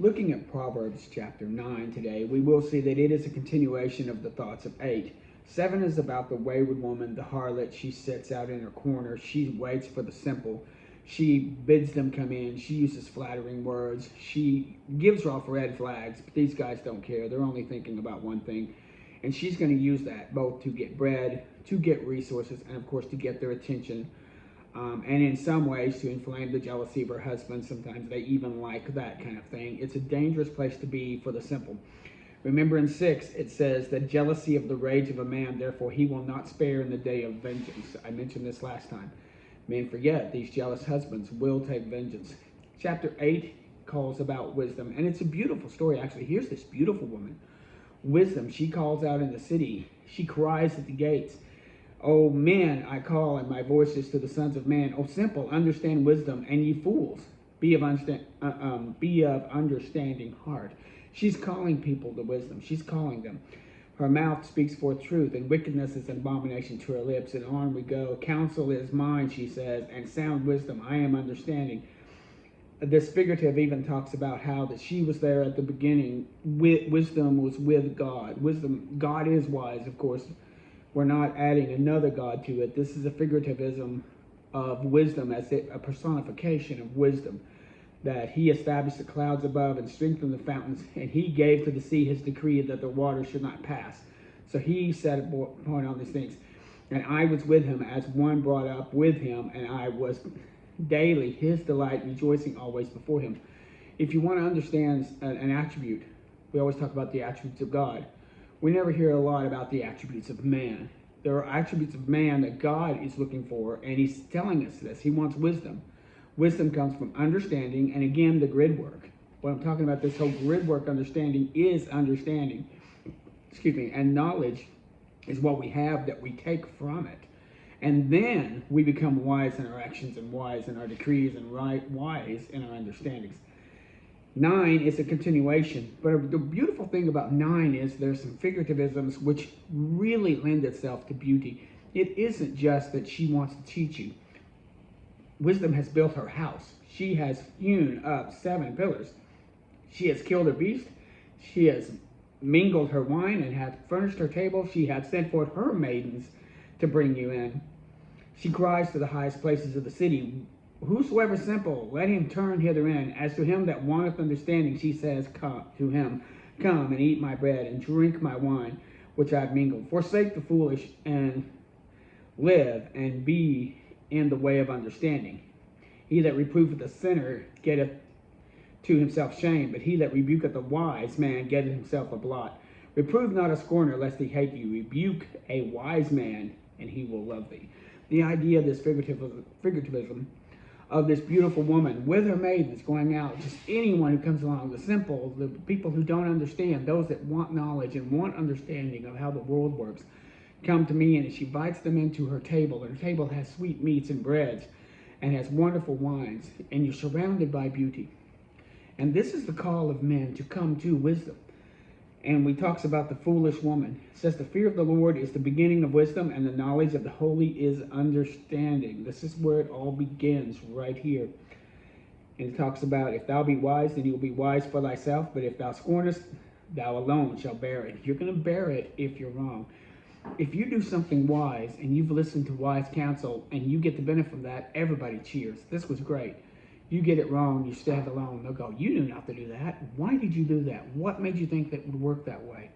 Looking at Proverbs chapter 9 today, we will see that it is a continuation of the thoughts of 8. 7 is about the wayward woman, the harlot. She sits out in her corner. She waits for the simple. She bids them come in. She uses flattering words. She gives off red flags, but these guys don't care. They're only thinking about one thing. And she's going to use that both to get bread, to get resources, and of course to get their attention. And in some ways to inflame the jealousy of her husband. Sometimes they even like that kind of thing. It's a dangerous place to be for the simple. Remember in 6, it says that jealousy of the rage of a man, therefore he will not spare in the day of vengeance. I mentioned this last time. Men forget these jealous husbands will take vengeance. Chapter 8 calls about wisdom, and it's a beautiful story actually. Here's this beautiful woman. Wisdom, she calls out in the city. She cries at the gates. O men, I call, and my voice is to the sons of man. O simple, understand wisdom, and ye fools, be of understanding heart. She's calling people to wisdom. She's calling them. Her mouth speaks forth truth, and wickedness is an abomination to her lips. And on we go. Counsel is mine, she says, and sound wisdom. I am understanding. This figurative even talks about how that she was there at the beginning. Wisdom was with God. Wisdom, God is wise, of course. We're not adding another God to it. This is a figurativism of wisdom as a personification of wisdom. That he established the clouds above and strengthened the fountains, and he gave to the sea his decree that the waters should not pass. So he set a point on these things. And I was with him as one brought up with him, and I was daily his delight, rejoicing always before him. If you want to understand an attribute, we always talk about the attributes of God. We never hear a lot about the attributes of man. There are attributes of man that God is looking for, and he's telling us this. He wants wisdom. Wisdom comes from understanding, and again, the grid work. What I'm talking about, this whole grid work understanding is understanding. And knowledge is what we have that we take from it. And then we become wise in our actions and wise in our decrees and wise in our understandings. 9 is a continuation, but the beautiful thing about 9 is there's some figurativisms which really lend itself to beauty. It isn't just that she wants to teach you. Wisdom has built her house. She has hewn up 7 pillars. She has killed a beast. She has mingled her wine and hath furnished her table. She hath sent forth her maidens to bring you in. She cries to the highest places of the city, whosoever simple, let him turn hither in. As to him that wanteth understanding, she says, come to him, come and eat my bread and drink my wine, which I have mingled. Forsake the foolish and live and be in the way of understanding. He that reproveth the sinner getteth to himself shame, but he that rebuketh the wise man getteth himself a blot. Reprove not a scorner, lest he hate you. Rebuke a wise man, and he will love thee. The idea of this figurativism of this beautiful woman with her maidens going out, just anyone who comes along, the simple, the people who don't understand, those that want knowledge and want understanding of how the world works, come to me, and she invites them into her table. And her table has sweet meats and breads and has wonderful wines, and you're surrounded by beauty. And this is the call of men to come to wisdom. And we talks about the foolish woman. It says the fear of the Lord is the beginning of wisdom, and the knowledge of the holy is understanding. This is where it all begins, right here. And it talks about, if thou be wise, then you'll be wise for thyself, but if thou scornest, thou alone shall bear it. You're going to bear it if you're wrong. If you do something wise, and you've listened to wise counsel, and you get the benefit of that, everybody cheers. This was great. You get it wrong, you stand alone. They'll go, you knew not to do that. Why did you do that? What made you think that would work that way?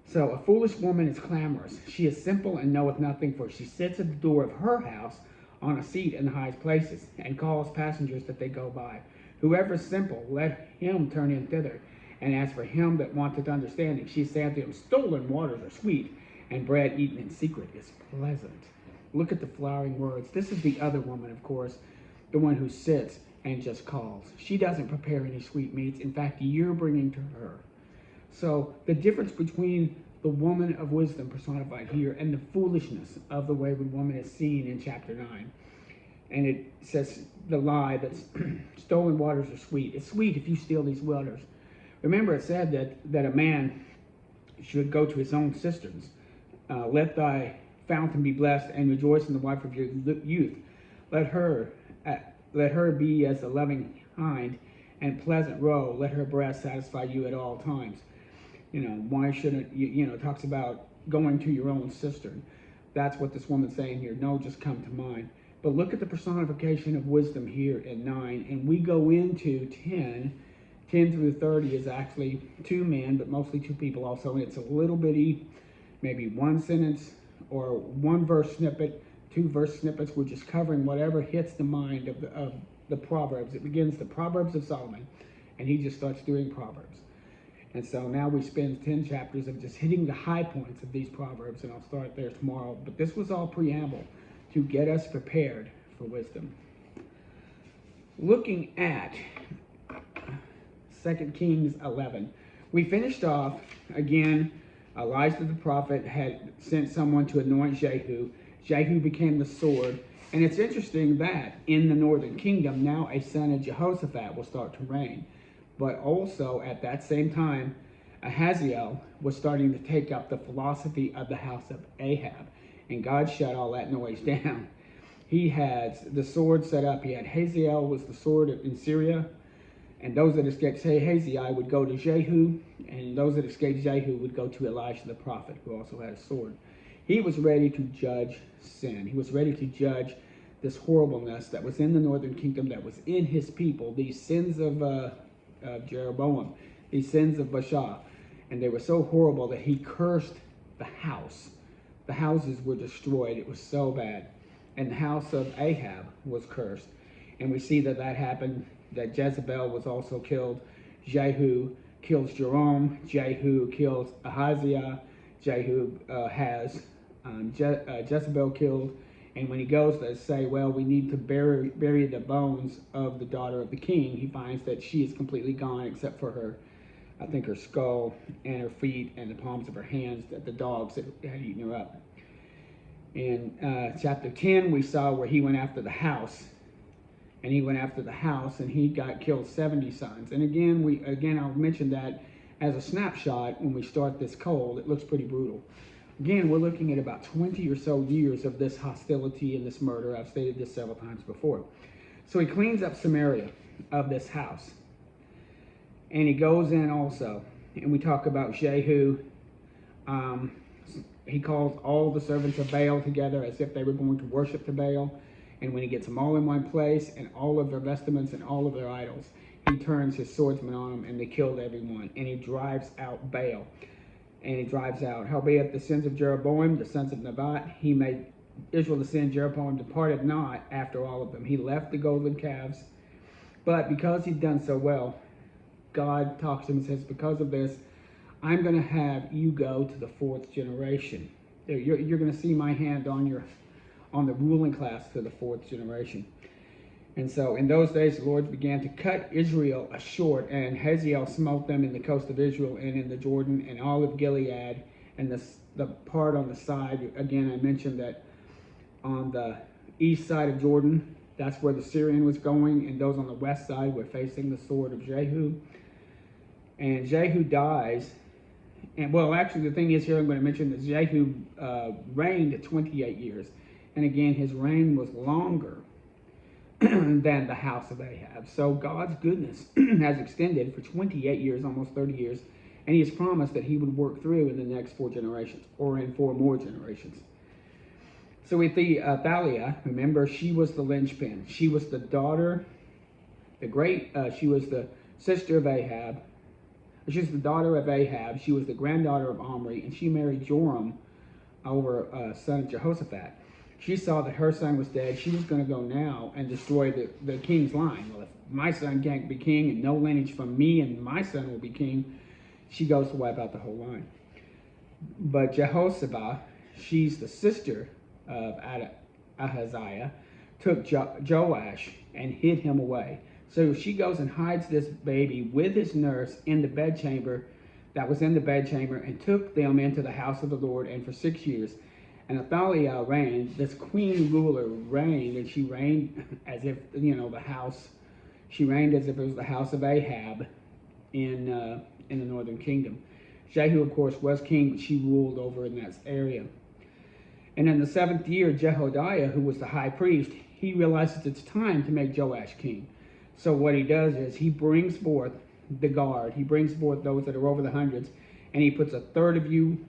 So a foolish woman is clamorous. She is simple and knoweth nothing, for she sits at the door of her house on a seat in the highest places, and calls passengers that they go by. Whoever is simple, let him turn in thither. And as for him that wanteth understanding, she saith to him, stolen waters are sweet, and bread eaten in secret is pleasant. Look at the flowering words. This is the other woman, of course, the one who sits and just calls. She doesn't prepare any sweet meats. In fact, you're bringing to her. So the difference between the woman of wisdom personified here and the foolishness of the wayward woman is seen in chapter 9. And it says the lie that stolen waters are sweet. It's sweet if you steal these waters. Remember, it said that a man should go to his own cisterns. Let thy fountain be blessed, and rejoice in the wife of your youth. Let her be as a loving hind, and pleasant roe. Let her breast satisfy you at all times. Why shouldn't you, it talks about going to your own cistern. That's what this woman's saying here. No, just come to mine. But look at the personification of wisdom here in 9, and we go into 10. 10 through 30 is actually 2 men, but mostly 2 people also. And it's a little bitty, maybe 1 sentence or 1 verse snippet, 2 verse snippets. We're just covering whatever hits the mind of the Proverbs. It begins the Proverbs of Solomon, and he just starts doing Proverbs. And so now we spend 10 chapters of just hitting the high points of these Proverbs, and I'll start there tomorrow. But this was all preamble to get us prepared for wisdom. Looking at 2 Kings 11. We finished off, again, Elijah the prophet had sent someone to anoint Jehu. Jehu became the sword. And it's interesting that in the northern kingdom, now a son of Jehoshaphat will start to reign. But also at that same time, Ahaziel was starting to take up the philosophy of the house of Ahab. And God shut all that noise down. He had the sword set up. He had Hazael was the sword in Syria. And those that escaped Hazael would go to Jehu. And those that escaped Jehu would go to Elisha the prophet, who also had a sword. He was ready to judge sin. He was ready to judge this horribleness that was in the northern kingdom, that was in his people, these sins of Jeroboam, these sins of Baasha. And they were so horrible that he cursed the house. The houses were destroyed. It was so bad. And the house of Ahab was cursed. And we see that happened, that Jezebel was also killed. Jehu kills Joram. Jehu kills Ahaziah. Jehu has Jezebel killed. And when he goes to say, well, we need to bury the bones of the daughter of the king, he finds that she is completely gone except for her, I think her skull and her feet and the palms of her hands, that the dogs had eaten her up. In chapter 10, we saw where he went after the house. And he went after the house, and he killed 70 sons. And again, I'll mention that as a snapshot when we start this cold. It looks pretty brutal. Again, we're looking at about 20 or so years of this hostility and this murder. I've stated this several times before. So he cleans up Samaria of this house. And he goes in also. And we talk about Jehu. He calls all the servants of Baal together as if they were going to worship the Baal. And when he gets them all in one place and all of their vestments and all of their idols, he turns his swordsmen on them and they killed everyone. And he drives out Baal. And he drives out, howbeit the sins of Jeroboam, the sons of Nebat, he made Israel to sin. Jeroboam departed not after all of them. He left the golden calves. But because he'd done so well, God talks to him and says, because of this, I'm going to have you go to the 4th generation. You're going to see my hand on the ruling class to the 4th generation. And so in those days, the Lord began to cut Israel short, and Hazael smote them in the coast of Israel and in the Jordan and all of Gilead, and the part on the side. Again, I mentioned that on the east side of Jordan, that's where the Syrian was going, and those on the west side were facing the sword of Jehu. And Jehu dies. And well, actually, the thing is here I'm going to mention that Jehu reigned 28 years. And again, his reign was longer than the house of Ahab. So God's goodness has extended for 28 years, almost 30 years. And he has promised that he would work through in the next 4 generations, or in 4 more generations. So with the Athaliah, remember, she was the linchpin. She was the daughter, she was the sister of Ahab. She was the daughter of Ahab. She was the granddaughter of Omri, and she married Joram, over son of Jehoshaphat. She saw that her son was dead. She was going to go now and destroy the king's line. Well, if my son can't be king and no lineage from me and my son will be king, she goes to wipe out the whole line. But Jehoshaphat, she's the sister of Ahaziah, took Joash and hid him away. So she goes and hides this baby with his nurse in the bedchamber that was in the bedchamber, and took them into the house of the Lord. And for 6 years, and Athaliah reigned, this queen ruler reigned, and she reigned as if, she reigned as if it was the house of Ahab in the northern kingdom. Jehu, of course, was king, but she ruled over in that area. And in the 7th year, Jehoiada, who was the high priest, he realizes it's time to make Joash king. So what he does is he brings forth the guard. He brings forth those that are over the hundreds, and he puts a third of you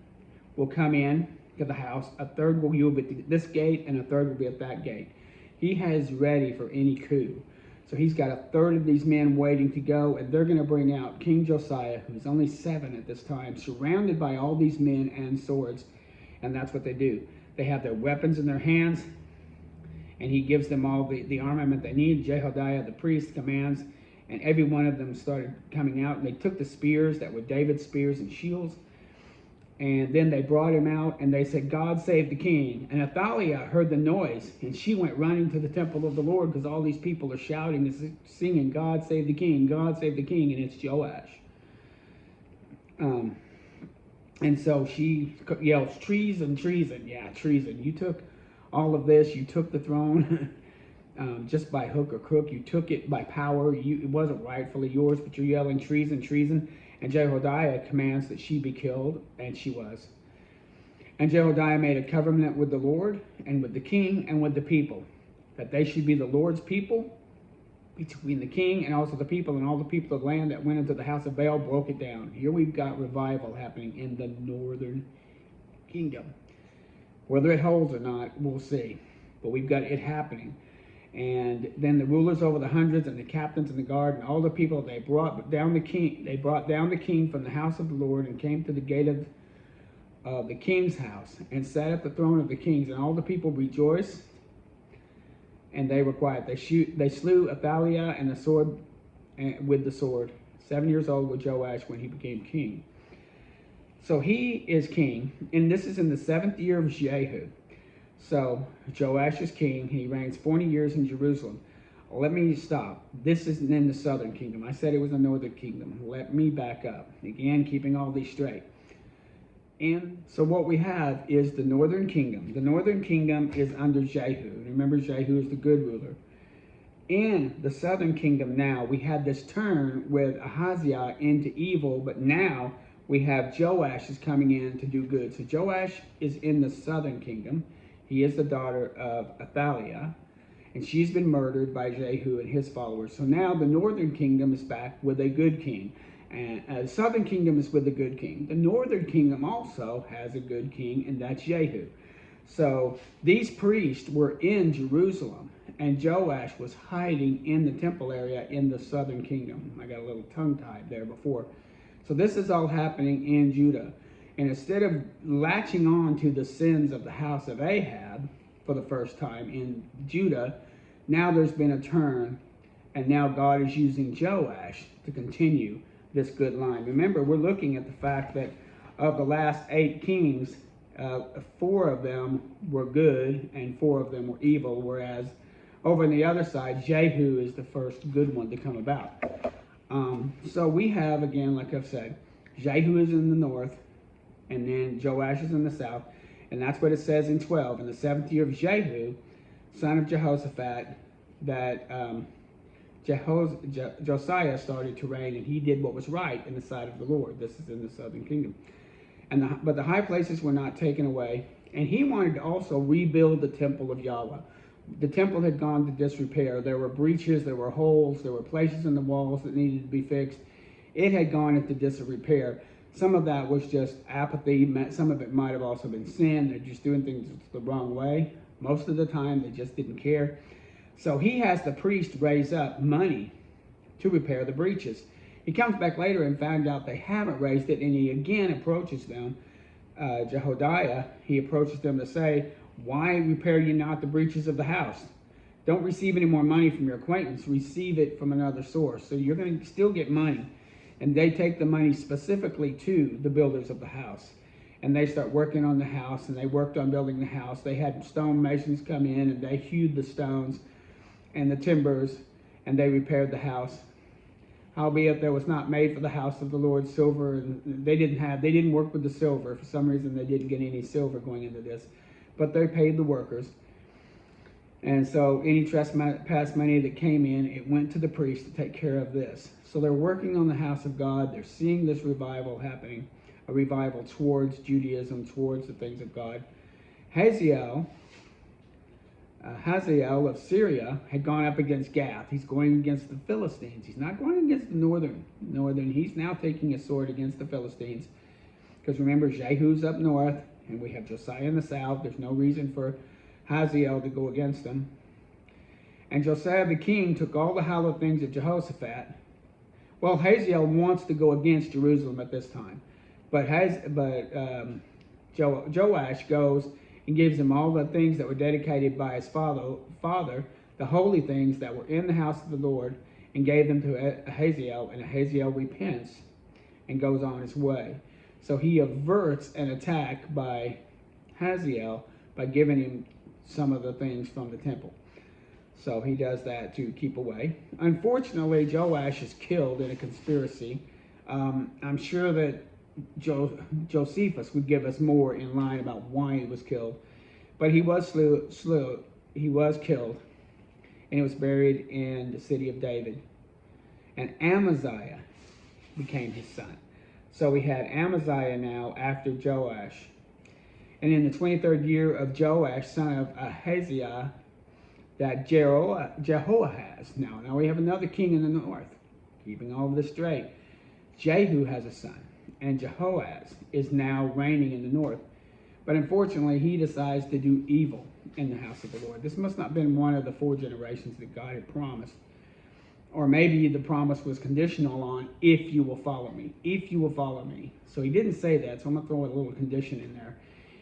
will come in to the house, a third will be at this gate, and a third will be at that gate. He has ready for any coup. So he's got a third of these men waiting to go, and they're going to bring out King Josiah, who's only 7 at this time, surrounded by all these men and swords. And that's what they do. They have their weapons in their hands, and he gives them all the armament they need. Jehoiada, the priest, commands, and every one of them started coming out. And they took the spears that were David's spears and shields, and then they brought him out, and they said, God save the king. And Athaliah heard the noise, and she went running to the temple of the Lord, because all these people are shouting and singing, God save the king, God save the king, and it's Joash. And so she yells, treason, treason. Yeah, treason. You took all of this. You took the throne just by hook or crook. You took it by power. It wasn't rightfully yours, but you're yelling treason, treason. And Jehoiada commands that she be killed, and she was. And Jehoiada made a covenant with the Lord and with the king and with the people, that they should be the Lord's people, between the king and also the people, and all the people of the land that went into the house of Baal broke it down. Here we've got revival happening in the northern kingdom. Whether it holds or not, we'll see. But we've got it happening. And then the rulers over the hundreds and the captains and the guard and all the people, they brought down the king. They brought down the king from the house of the Lord and came to the gate of the king's house and sat at the throne of the kings. And all the people rejoiced, and they were quiet. They slew Athaliah and the sword with the sword. 7 years old was Joash when he became king. So he is king, and this is in the 7th year of Jehu. So Joash is king. He reigns 40 years in Jerusalem. Let me stop. This isn't in the southern kingdom. I said it was the northern kingdom. Let me back up. Again, keeping all these straight. And so what we have is the northern kingdom. The northern kingdom is under Jehu. Remember, Jehu is the good ruler. In the southern kingdom now, we had this turn with Ahaziah into evil, but now we have Joash is coming in to do good. So Joash is in the southern kingdom. He is the daughter of Athaliah, and she's been murdered by Jehu and his followers. So now the northern kingdom is back with a good king. And the southern kingdom is with a good king. The northern kingdom also has a good king, and that's Jehu. So these priests were in Jerusalem, and Joash was hiding in the temple area in the southern kingdom. I got a little tongue-tied there before. So this is all happening in Judah. And instead of latching on to the sins of the house of Ahab for the first time in Judah, now there's been a turn, and now God is using Joash to continue this good line. Remember, we're looking at the fact that of the last 8 kings, 4 of them were good and 4 of them were evil, whereas over on the other side, Jehu is the first good one to come about. So we have, again, like I've said, Jehu is in the north, and then Joash is in the south. And that's what it says in 12. In the 7th year of Jehu, son of Jehoshaphat, that Josiah started to reign, and he did what was right in the sight of the Lord. This is in the southern kingdom. But the high places were not taken away. And he wanted to also rebuild the temple of Yahweh. The temple had gone to disrepair. There were breaches, there were holes, there were places in the walls that needed to be fixed. It had gone into disrepair. Some of that was just apathy. Some of it might have also been sin. They're just doing things the wrong way. Most of the time, they just didn't care. So he has the priest raise up money to repair the breaches. He comes back later and found out they haven't raised it, and he again approaches them. Jehoiada, he approaches them to say, why repair you not the breaches of the house? Don't receive any more money from your acquaintance. Receive it from another source. So you're going to still get money. And they take the money specifically to the builders of the house. And they start working on the house, and they worked on building the house. They had stone masons come in, and they hewed the stones and the timbers, and they repaired the house. Howbeit there was not made for the house of the Lord silver, and they didn't work with the silver. For some reason, they didn't get any silver going into this. But they paid the workers. And so any trespass money that came in, it went to the priest to take care of this. So they're working on the house of God. They're seeing this revival happening, a revival towards Judaism, towards the things of God. Hazael, Hazael of Syria had gone up against Gath. He's going against the Philistines. He's not going against the northern. He's now taking a sword against the Philistines. Because remember, Jehu's up north, and we have Josiah in the south. There's no reason for Hazael to go against them. And Josiah the king took all the hallowed things of Jehoshaphat. Well, Hazael wants to go against Jerusalem at this time. But Joash goes and gives him all the things that were dedicated by his father, the holy things that were in the house of the Lord, and gave them to Hazael, and Hazael repents and goes on his way. So he averts an attack by Hazael by giving him some of the things from the temple. So he does that to keep away. Unfortunately, Joash is killed in a conspiracy. I'm sure that Josephus would give us more in line about why he was killed. But he was he was killed, and he was buried in the city of David. And Amaziah became his son. So we had Amaziah now after Joash. And in the 23rd year of Joash, son of Ahaziah, that Jehoahaz. Now we have another king in the north, keeping all of this straight. Jehu has a son, and Jehoahaz is now reigning in the north. But unfortunately, he decides to do evil in the house of the Lord. This must not have been one of the 4 generations that God had promised. Or maybe the promise was conditional on, if you will follow me. If you will follow me. So he didn't say that, so I'm going to throw a little condition in there.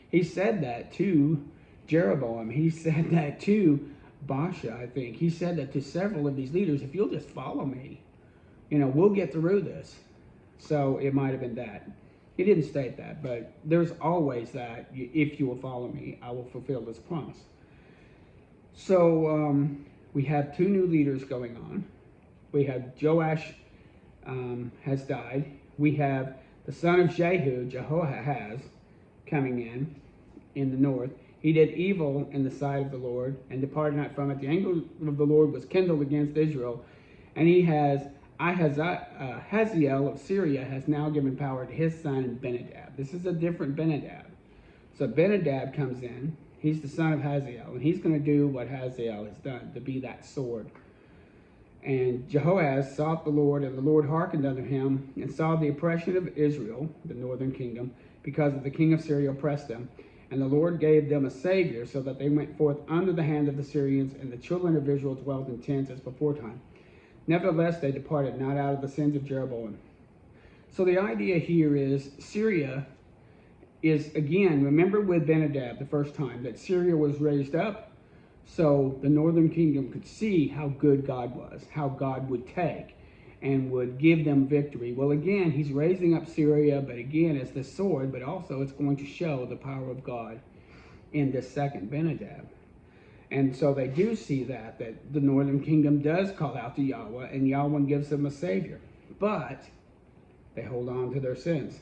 He said that to Jeroboam. He said that to Baasha, I think. He said that to several of these leaders, if you'll just follow me, we'll get through this. So it might have been that. He didn't state that, but there's always that, if you will follow me, I will fulfill this promise. So we have 2 new leaders going on. We have Joash has died. We have the son of Jehu, Jehoahaz, coming in the north. He did evil in the sight of the Lord and departed not from it. The anger of the Lord was kindled against Israel. And he has, Hazael of Syria has now given power to his son Benadab. This is a different Benadab. So Benadab comes in. He's the son of Hazael. And he's going to do what Hazael has done, to be that sword. And Jehoahaz sought the Lord, and the Lord hearkened unto him, and saw the oppression of Israel, the northern kingdom, because of the king of Syria oppressed them. And the Lord gave them a savior, so that they went forth under the hand of the Syrians, and the children of Israel dwelt in tents as beforetime. Nevertheless, they departed not out of the sins of Jeroboam. So the idea here is Syria is, again, remember with Benadab the first time, that Syria was raised up so the northern kingdom could see how good God was, how God would take and would give them victory. Well, again, he's raising up Syria, but again, as the sword, but also it's going to show the power of God in this second Benadab. And so they do see that the northern kingdom does call out to Yahweh, and Yahweh gives them a savior. But they hold on to their sins.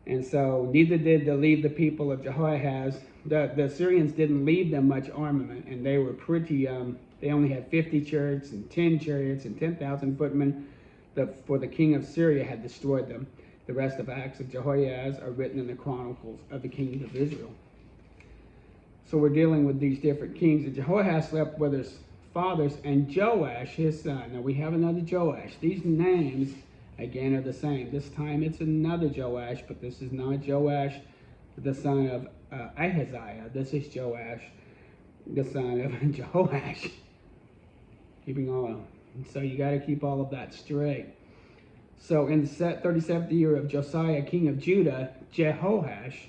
And so neither did the people of Jehoahaz. The Syrians didn't leave them much armament, and they were pretty, they only had 50 chariots and 10 chariots and 10,000 footmen. For the king of Syria had destroyed them. The rest of Acts of Jehoahaz are written in the Chronicles of the kings of Israel. So we're dealing with these different kings. And Jehoahaz slept with his fathers, and Joash, his son. Now we have another Joash. These names, again, are the same. This time it's another Joash, but this is not Joash, the son of Ahaziah. This is Joash, the son of Jehoash. Keeping all. So you got to keep all of that straight. So in the 37th year of Josiah, king of Judah, Jehoash,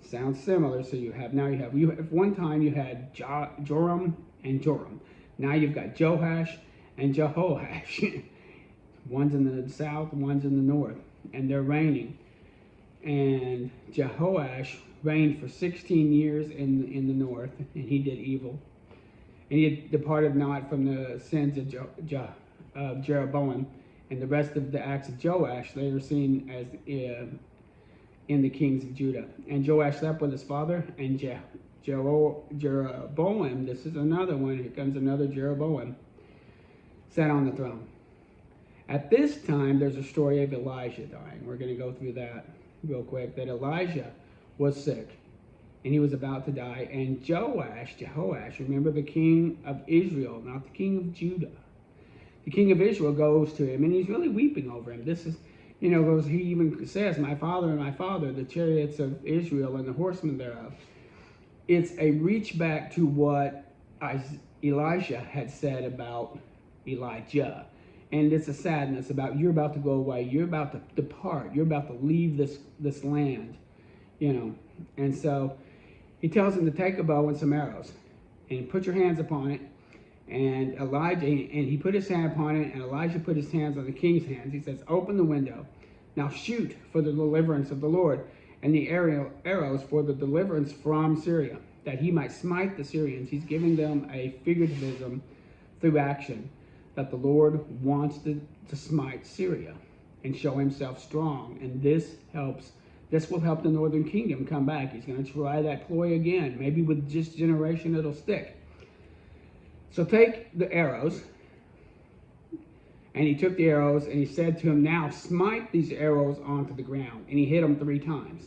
sounds similar. So you have one time you had Joram and Joram. Now you've got Joash and Jehoash. One's in the south, one's in the north, and they're reigning. And Jehoash reigned for 16 years in the north, and he did evil. And he departed not from the sins of Jeroboam, and the rest of the acts of Joash they are seen as in the kings of Judah. And Joash slept with his father, and Jeroboam, this is another one, here comes another Jeroboam, sat on the throne. At this time, there's a story of Elijah dying. We're going to go through that real quick, that Elijah was sick. and he was about to die. And Jehoash, remember the king of Israel, not the king of Judah. The king of Israel goes to him, and he's really weeping over him. This is, he even says, my father, the chariots of Israel and the horsemen thereof. It's a reach back to what Elijah had said about Elijah. And it's a sadness about, you're about to go away, you're about to depart, you're about to leave this land, And so he tells him to take a bow and some arrows and put your hands upon it. And he put his hand upon it, and Elijah put his hands on the king's hands. He says, open the window. Now shoot for the deliverance of the Lord, and the arrows for the deliverance from Syria, that he might smite the Syrians. He's giving them a figurativism through action, that the Lord wants to smite Syria and show himself strong. And this will help the northern kingdom come back. He's going to try that ploy again. Maybe with just generation it'll stick. So take the arrows. And he took the arrows, and he said to him, now smite these arrows onto the ground. And he hit them 3 times.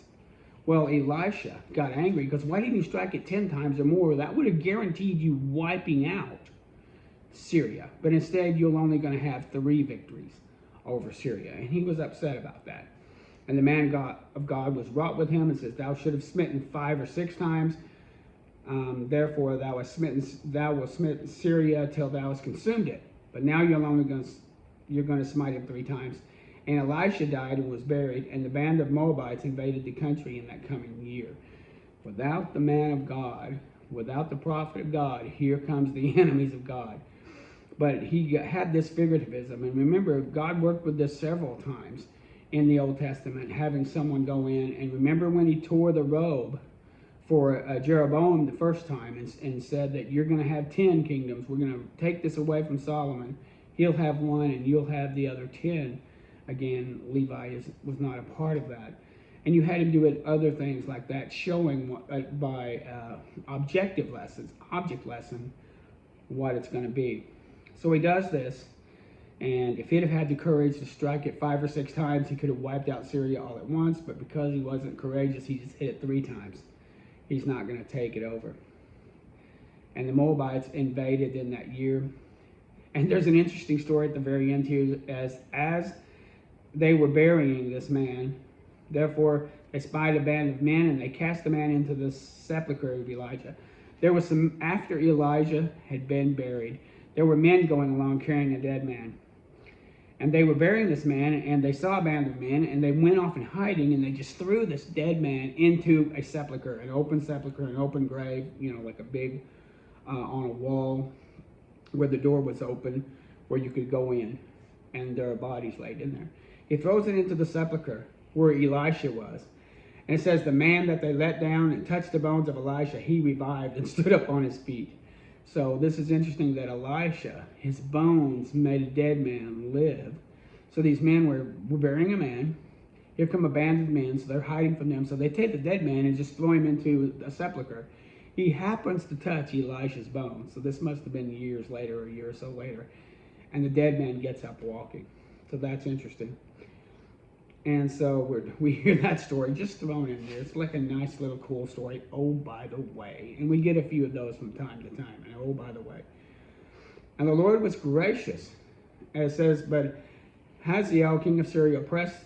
Well, Elisha got angry, because why didn't you strike it 10 times or more? That would have guaranteed you wiping out Syria. But instead, you're only going to have 3 victories over Syria. And he was upset about that. And the man of God was wroth with him and says, thou should have smitten 5 or 6 times. Therefore, thou hast smitten Syria till thou hast consumed it. But now you're going to smite him 3 times. And Elisha died and was buried, and the band of Moabites invaded the country in that coming year. Without the man of God, without the prophet of God, here comes the enemies of God. But he had this figurativism. And remember, God worked with this several times in the Old Testament, having someone go in. And remember when he tore the robe for Jeroboam the first time and said that you're going to have 10 kingdoms. We're going to take this away from Solomon. He'll have 1 and you'll have the other 10. Again, Levi was not a part of that. And you had him do other things like that, showing by object lesson, what it's going to be. So he does this, and if he'd have had the courage to strike it 5 or 6 times, he could have wiped out Syria all at once, but because he wasn't courageous, he just hit it 3 times. He's not going to take it over. And the Moabites invaded in that year. And there's an interesting story at the very end here, as they were burying this man, therefore they spied a band of men, and they cast the man into the sepulchre of Elijah. There was after Elijah had been buried, there were men going along carrying a dead man. And they were burying this man, and they saw a band of men, and they went off in hiding, and they just threw this dead man into a sepulcher, an open grave, like a big, on a wall where the door was open, where you could go in, and there are bodies laid in there. He throws it into the sepulcher where Elisha was. And it says, the man that they let down and touched the bones of Elisha, he revived and stood up on his feet. So this is interesting that Elisha, his bones made a dead man live. So these men were burying a man. Here come a band of men, so they're hiding from them. So they take the dead man and just throw him into a sepulcher. He happens to touch Elisha's bones. So this must have been years later, or a year or so later. And the dead man gets up walking. So that's interesting. And so we hear that story just thrown in there. It's like a nice little cool story. Oh, by the way. And we get a few of those from time to time. And oh, by the way. And the Lord was gracious. And it says, but Hazael, king of Syria, oppressed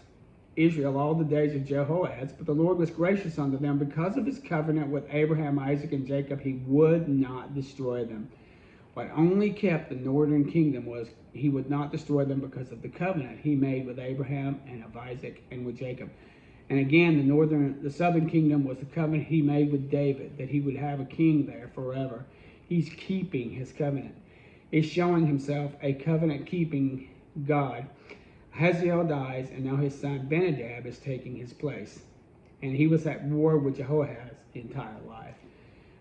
Israel all the days of Jehoahaz. But the Lord was gracious unto them. Because of his covenant with Abraham, Isaac, and Jacob, he would not destroy them. What only kept the northern kingdom was he would not destroy them because of the covenant he made with Abraham and of Isaac and with Jacob. And again, the southern kingdom was the covenant he made with David, that he would have a king there forever. He's keeping his covenant. He's showing himself a covenant-keeping God. Hazael dies, and now his son Benadab is taking his place. And he was at war with Jehoahaz the entire life.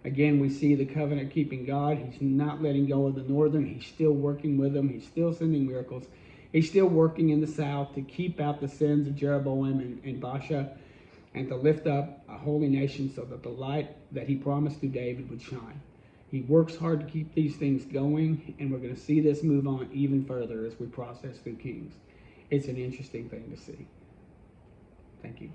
Again, we see the covenant-keeping God. He's not letting go of the northern. He's still working with them. He's still sending miracles. He's still working in the south to keep out the sins of Jeroboam and Baasha, and to lift up a holy nation so that the light that he promised to David would shine. He works hard to keep these things going, and we're going to see this move on even further as we process through Kings. It's an interesting thing to see. Thank you.